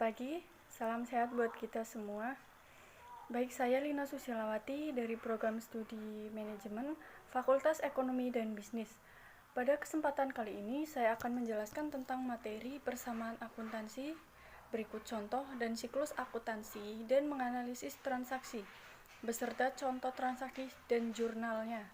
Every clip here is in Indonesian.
pagi, salam sehat buat kita semua. Baik, saya Lina Susilawati dari Program Studi Manajemen Fakultas Ekonomi dan Bisnis. Pada kesempatan kali ini, saya akan menjelaskan tentang materi persamaan akuntansi, berikut contoh dan siklus akuntansi dan menganalisis transaksi, beserta contoh transaksi dan jurnalnya.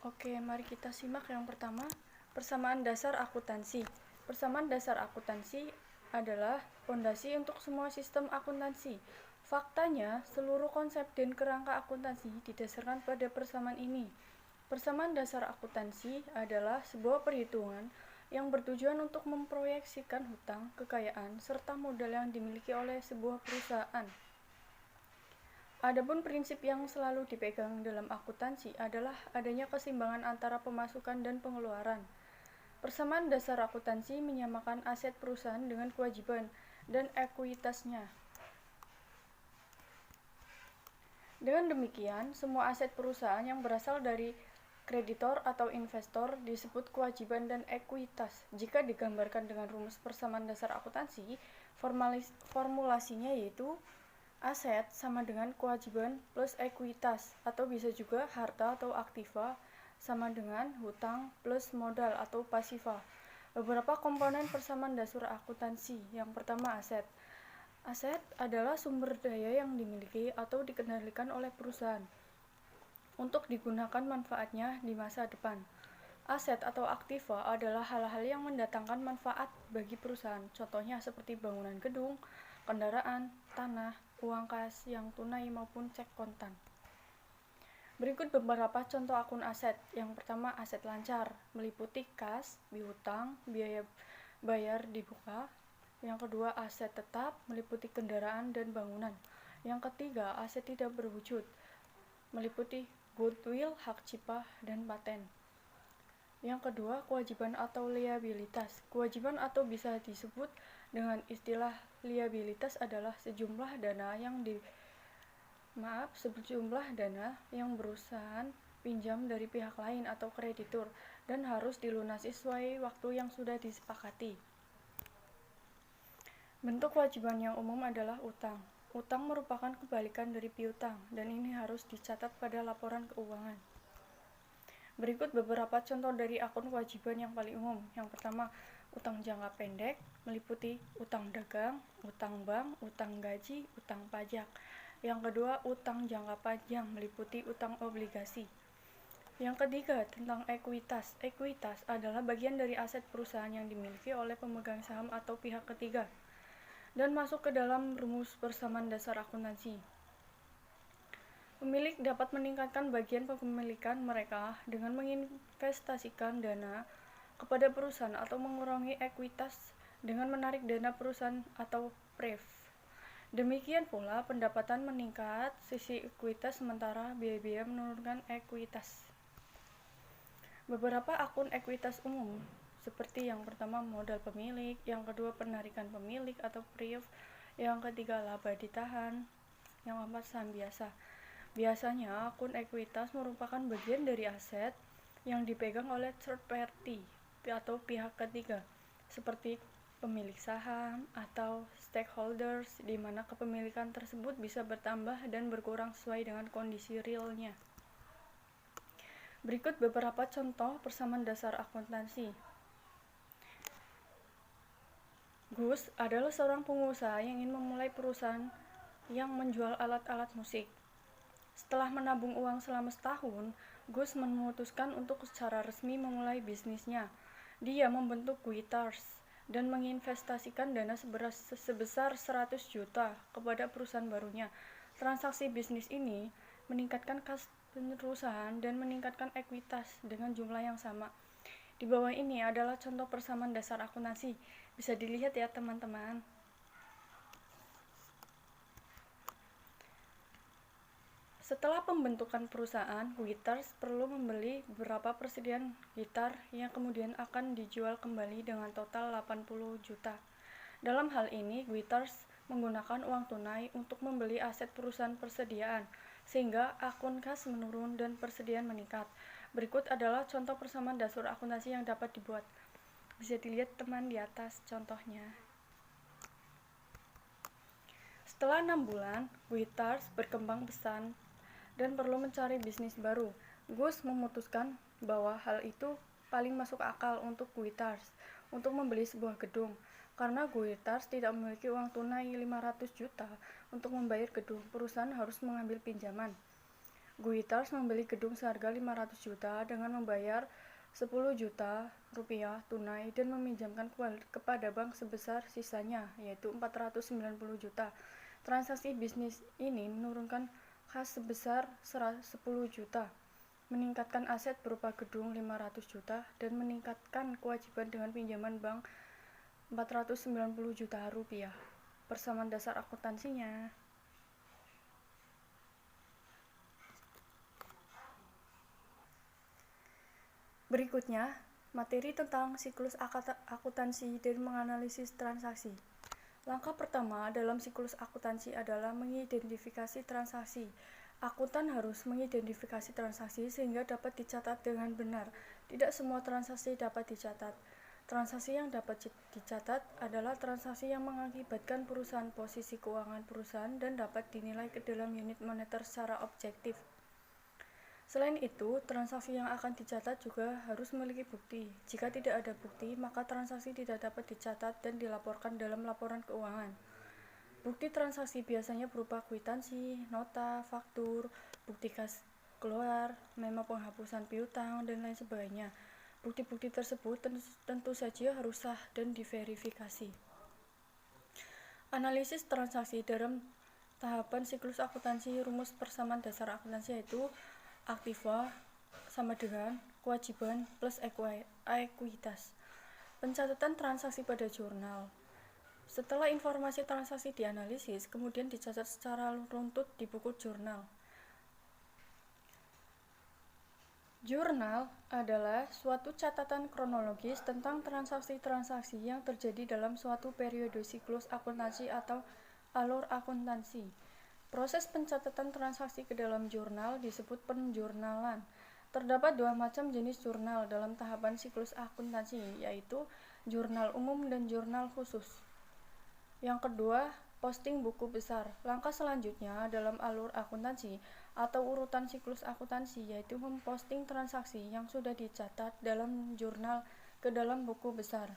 Oke, mari kita simak yang pertama, persamaan dasar akuntansi. Persamaan dasar akuntansi adalah fondasi untuk semua sistem akuntansi. Faktanya, seluruh konsep dan kerangka akuntansi didasarkan pada persamaan ini. Persamaan dasar akuntansi adalah sebuah perhitungan yang bertujuan untuk memproyeksikan hutang, kekayaan, serta modal yang dimiliki oleh sebuah perusahaan. Adapun prinsip yang selalu dipegang dalam akuntansi adalah adanya keseimbangan antara pemasukan dan pengeluaran. Persamaan dasar akuntansi menyamakan aset perusahaan dengan kewajiban dan ekuitasnya. Dengan demikian, semua aset perusahaan yang berasal dari kreditor atau investor disebut kewajiban dan ekuitas. Jika digambarkan dengan rumus persamaan dasar akuntansi, formulasinya yaitu aset sama dengan kewajiban plus ekuitas, atau bisa juga harta atau aktiva sama dengan hutang plus modal atau pasiva. Beberapa komponen persamaan dasar akuntansi. Yang pertama, aset. Aset adalah sumber daya yang dimiliki atau dikendalikan oleh perusahaan untuk digunakan manfaatnya di masa depan. Aset atau aktiva adalah hal-hal yang mendatangkan manfaat bagi perusahaan. Contohnya seperti bangunan gedung, kendaraan, tanah, uang kas yang tunai maupun cek kontan. Berikut beberapa contoh akun aset. Yang pertama, aset lancar, meliputi kas, piutang, biaya bayar dibuka. Yang kedua, aset tetap, meliputi kendaraan dan bangunan. Yang ketiga, aset tidak berwujud, meliputi goodwill, hak cipta, dan paten. Yang kedua, kewajiban atau liabilitas. Kewajiban atau bisa disebut dengan istilah liabilitas adalah sejumlah dana yang perusahaan pinjam dari pihak lain atau kreditur dan harus dilunasi sesuai waktu yang sudah disepakati. Bentuk kewajiban yang umum adalah utang. Utang merupakan kebalikan dari piutang dan ini harus dicatat pada laporan keuangan. Berikut beberapa contoh dari akun kewajiban yang paling umum. Yang pertama, utang jangka pendek, meliputi utang dagang, utang bank, utang gaji, utang pajak. Yang kedua, utang jangka panjang, meliputi utang obligasi. Yang ketiga, tentang ekuitas. Ekuitas adalah bagian dari aset perusahaan yang dimiliki oleh pemegang saham atau pihak ketiga dan masuk ke dalam rumus persamaan dasar akuntansi. Pemilik dapat meningkatkan bagian kepemilikan mereka dengan menginvestasikan dana kepada perusahaan atau mengurangi ekuitas dengan menarik dana perusahaan atau pref. Demikian pula pendapatan meningkat sisi ekuitas sementara biaya-biaya menurunkan ekuitas. Beberapa akun ekuitas umum seperti yang pertama modal pemilik, yang kedua penarikan pemilik atau pref, yang ketiga laba ditahan, yang keempat saham biasa. Biasanya akun ekuitas merupakan bagian dari aset yang dipegang oleh third party atau pihak ketiga seperti pemilik saham atau stakeholders, di mana kepemilikan tersebut bisa bertambah dan berkurang sesuai dengan kondisi realnya. Berikut beberapa contoh persamaan dasar akuntansi. Gus adalah seorang pengusaha yang ingin memulai perusahaan yang menjual alat-alat musik. Setelah menabung uang selama setahun, Gus memutuskan untuk secara resmi memulai bisnisnya. Dia membentuk Guitars dan menginvestasikan dana sebesar 100 juta kepada perusahaan barunya. Transaksi bisnis ini meningkatkan kas perusahaan dan meningkatkan ekuitas dengan jumlah yang sama. Di bawah ini adalah contoh persamaan dasar akuntansi. Bisa dilihat ya teman-teman. Setelah pembentukan perusahaan, Guitars perlu membeli beberapa persediaan gitar yang kemudian akan dijual kembali dengan total 80 juta. Dalam hal ini, Guitars menggunakan uang tunai untuk membeli aset perusahaan persediaan, sehingga akun kas menurun dan persediaan meningkat. Berikut adalah contoh persamaan dasar akuntansi yang dapat dibuat. Bisa dilihat teman di atas contohnya. Setelah 6 bulan, Guitars berkembang pesat dan perlu mencari bisnis baru. Gus memutuskan bahwa hal itu paling masuk akal untuk Guitars untuk membeli sebuah gedung. Karena Guitars tidak memiliki uang tunai 500 juta untuk membayar gedung, perusahaan harus mengambil pinjaman. Guitars membeli gedung seharga 500 juta dengan membayar 10 juta rupiah tunai dan meminjamkan kepada bank sebesar sisanya, yaitu 490 juta. Transaksi bisnis ini menurunkan kas sebesar 10 juta, meningkatkan aset berupa gedung 500 juta, dan meningkatkan kewajiban dengan pinjaman bank 490 juta rupiah. Persamaan dasar akuntansinya. Berikutnya, materi tentang siklus akuntansi dan menganalisis transaksi. Langkah pertama dalam siklus akuntansi adalah mengidentifikasi transaksi. Akuntan harus mengidentifikasi transaksi sehingga dapat dicatat dengan benar. Tidak semua transaksi dapat dicatat. Transaksi yang dapat dicatat adalah transaksi yang mengakibatkan perusahaan posisi keuangan perusahaan dan dapat dinilai ke dalam unit moneter secara objektif. Selain itu, transaksi yang akan dicatat juga harus memiliki bukti. Jika tidak ada bukti, maka transaksi tidak dapat dicatat dan dilaporkan dalam laporan keuangan. Bukti transaksi biasanya berupa kwitansi, nota, faktur, bukti kas keluar, memo penghapusan piutang, dan lain sebagainya. Bukti-bukti tersebut tentu saja harus sah dan diverifikasi. Analisis transaksi dalam tahapan siklus akuntansi. Rumus persamaan dasar akuntansi yaitu aktiva sama dengan kewajiban plus ekuitas. Pencatatan transaksi pada jurnal. Setelah informasi transaksi dianalisis, kemudian dicatat secara runtut di buku jurnal. Jurnal adalah suatu catatan kronologis tentang transaksi-transaksi yang terjadi dalam suatu periode siklus akuntansi atau alur akuntansi. Proses pencatatan transaksi ke dalam jurnal disebut penjurnalan. Terdapat dua macam jenis jurnal dalam tahapan siklus akuntansi, yaitu jurnal umum dan jurnal khusus. Yang kedua, posting buku besar. Langkah selanjutnya dalam alur akuntansi atau urutan siklus akuntansi yaitu memposting transaksi yang sudah dicatat dalam jurnal ke dalam buku besar.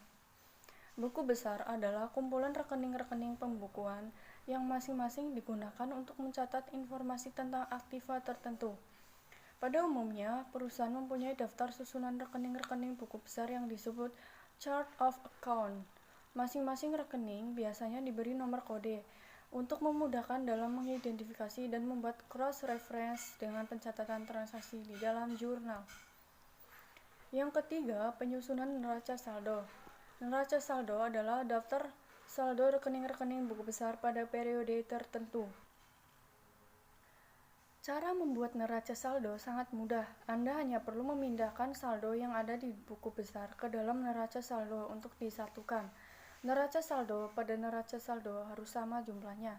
Buku besar adalah kumpulan rekening-rekening pembukuan yang masing-masing digunakan untuk mencatat informasi tentang aktiva tertentu. Pada umumnya, perusahaan mempunyai daftar susunan rekening-rekening buku besar yang disebut chart of account. Masing-masing rekening biasanya diberi nomor kode untuk memudahkan dalam mengidentifikasi dan membuat cross-reference dengan pencatatan transaksi di dalam jurnal. Yang ketiga, penyusunan neraca saldo. Neraca saldo adalah daftar saldo rekening-rekening buku besar pada periode tertentu. Cara membuat neraca saldo sangat mudah. Anda hanya perlu memindahkan saldo yang ada di buku besar ke dalam neraca saldo untuk disatukan. Neraca saldo pada neraca saldo harus sama jumlahnya.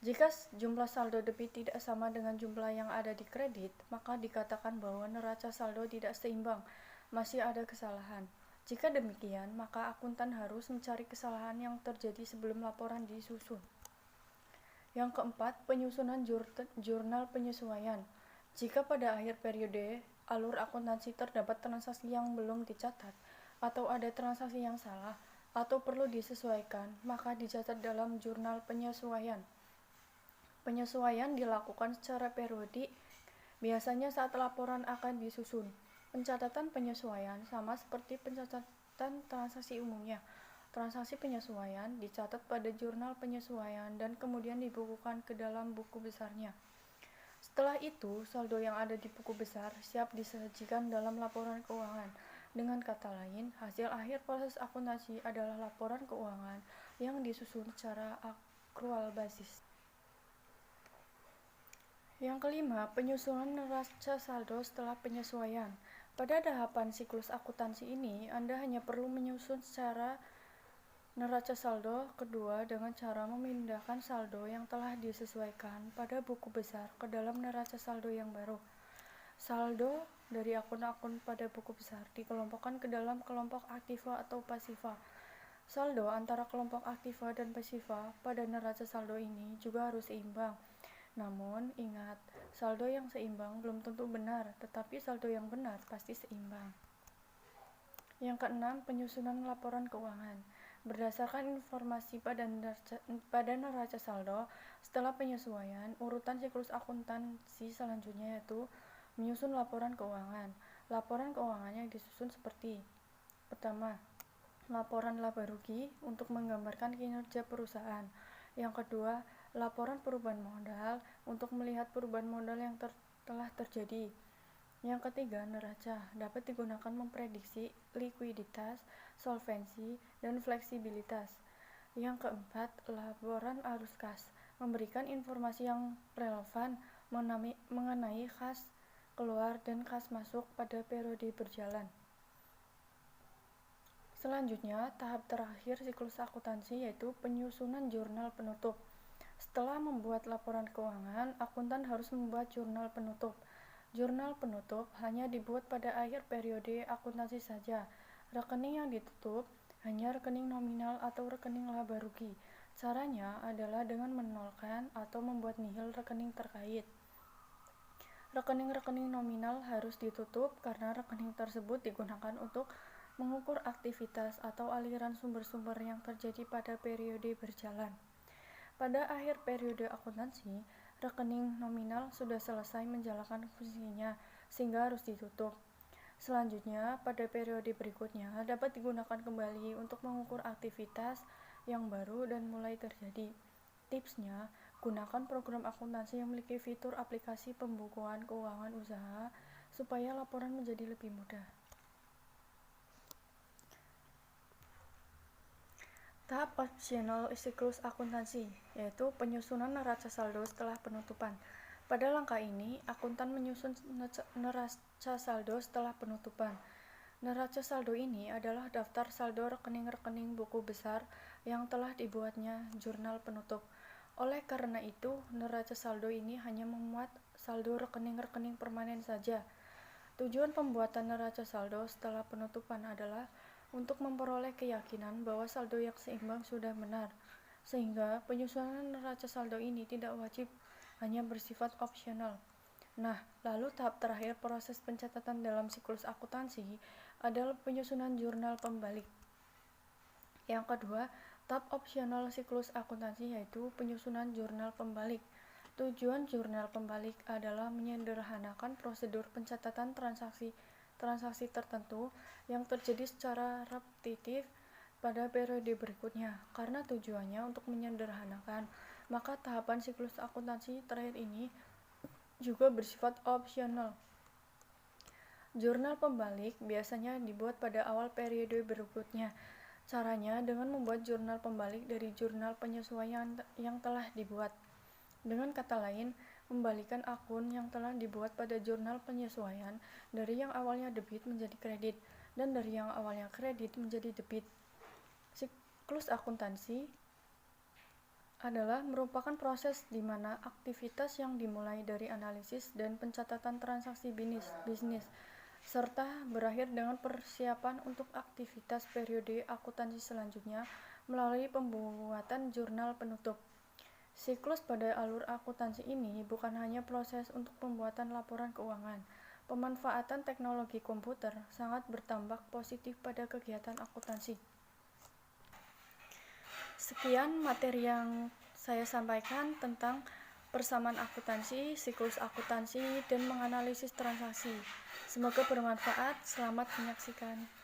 Jika jumlah saldo debit tidak sama dengan jumlah yang ada di kredit, maka dikatakan bahwa neraca saldo tidak seimbang, masih ada kesalahan. Jika demikian, maka akuntan harus mencari kesalahan yang terjadi sebelum laporan disusun. Yang keempat, penyusunan jurnal penyesuaian. Jika pada akhir periode alur akuntansi terdapat transaksi yang belum dicatat, atau ada transaksi yang salah, atau perlu disesuaikan, maka dicatat dalam jurnal penyesuaian. Penyesuaian dilakukan secara periodik, biasanya saat laporan akan disusun. Pencatatan penyesuaian sama seperti pencatatan transaksi umumnya. Transaksi penyesuaian dicatat pada jurnal penyesuaian dan kemudian dibukukan ke dalam buku besarnya. Setelah itu, saldo yang ada di buku besar siap disajikan dalam laporan keuangan. Dengan kata lain, hasil akhir proses akuntansi adalah laporan keuangan yang disusun secara akrual basis. Yang kelima, penyusunan neraca saldo setelah penyesuaian. Pada tahapan siklus akuntansi ini, Anda hanya perlu menyusun secara neraca saldo kedua dengan cara memindahkan saldo yang telah disesuaikan pada buku besar ke dalam neraca saldo yang baru. Saldo dari akun-akun pada buku besar dikelompokkan ke dalam kelompok aktiva atau pasiva. Saldo antara kelompok aktiva dan pasiva pada neraca saldo ini juga harus seimbang. Namun, ingat, saldo yang seimbang belum tentu benar, tetapi saldo yang benar pasti seimbang. Yang keenam, penyusunan laporan keuangan. Berdasarkan informasi pada neraca saldo, setelah penyesuaian, urutan siklus akuntansi selanjutnya yaitu menyusun laporan keuangan. Laporan keuangan yang disusun seperti: pertama, laporan laba rugi untuk menggambarkan kinerja perusahaan. Yang kedua, laporan perubahan modal untuk melihat perubahan modal yang telah terjadi. Yang ketiga, neraca dapat digunakan memprediksi likuiditas, solvensi, dan fleksibilitas. Yang keempat, laporan arus kas memberikan informasi yang relevan mengenai kas keluar dan kas masuk pada periode berjalan. Selanjutnya, tahap terakhir siklus akuntansi yaitu penyusunan jurnal penutup. Setelah membuat laporan keuangan, akuntan harus membuat jurnal penutup. Jurnal penutup hanya dibuat pada akhir periode akuntansi saja. Rekening yang ditutup hanya rekening nominal atau rekening laba rugi. Caranya adalah dengan menolkan atau membuat nihil rekening terkait. Rekening-rekening nominal harus ditutup karena rekening tersebut digunakan untuk mengukur aktivitas atau aliran sumber-sumber yang terjadi pada periode berjalan. Pada akhir periode akuntansi, rekening nominal sudah selesai menjalankan fungsinya sehingga harus ditutup. Selanjutnya, pada periode berikutnya dapat digunakan kembali untuk mengukur aktivitas yang baru dan mulai terjadi. Tipsnya, gunakan program akuntansi yang memiliki fitur aplikasi pembukuan keuangan usaha supaya laporan menjadi lebih mudah. Tahap opsional siklus akuntansi, yaitu penyusunan neraca saldo setelah penutupan. Pada langkah ini, akuntan menyusun neraca saldo setelah penutupan. Neraca saldo ini adalah daftar saldo rekening-rekening buku besar yang telah dibuatnya jurnal penutup. Oleh karena itu, neraca saldo ini hanya memuat saldo rekening-rekening permanen saja. Tujuan pembuatan neraca saldo setelah penutupan adalah untuk memperoleh keyakinan bahwa saldo yang seimbang sudah benar, sehingga penyusunan neraca saldo ini tidak wajib, hanya bersifat opsional. Nah, lalu tahap terakhir proses pencatatan dalam siklus akuntansi adalah penyusunan jurnal pembalik. Yang kedua, tahap opsional siklus akuntansi yaitu penyusunan jurnal pembalik. Tujuan jurnal pembalik adalah menyederhanakan prosedur pencatatan transaksi tertentu yang terjadi secara repetitif pada periode berikutnya. Karena tujuannya untuk menyederhanakan, maka tahapan siklus akuntansi terakhir ini juga bersifat opsional. Jurnal pembalik biasanya dibuat pada awal periode berikutnya. Caranya dengan membuat jurnal pembalik dari jurnal penyesuaian yang telah dibuat. Dengan kata lain, membalikan akun yang telah dibuat pada jurnal penyesuaian dari yang awalnya debit menjadi kredit dan dari yang awalnya kredit menjadi debit. Siklus akuntansi adalah merupakan proses di mana aktivitas yang dimulai dari analisis dan pencatatan transaksi bisnis serta berakhir dengan persiapan untuk aktivitas periode akuntansi selanjutnya melalui pembuatan jurnal penutup. Siklus pada alur akuntansi ini bukan hanya proses untuk pembuatan laporan keuangan. Pemanfaatan teknologi komputer sangat berdampak positif pada kegiatan akuntansi. Sekian materi yang saya sampaikan tentang persamaan akuntansi, siklus akuntansi, dan menganalisis transaksi. Semoga bermanfaat. Selamat menyaksikan.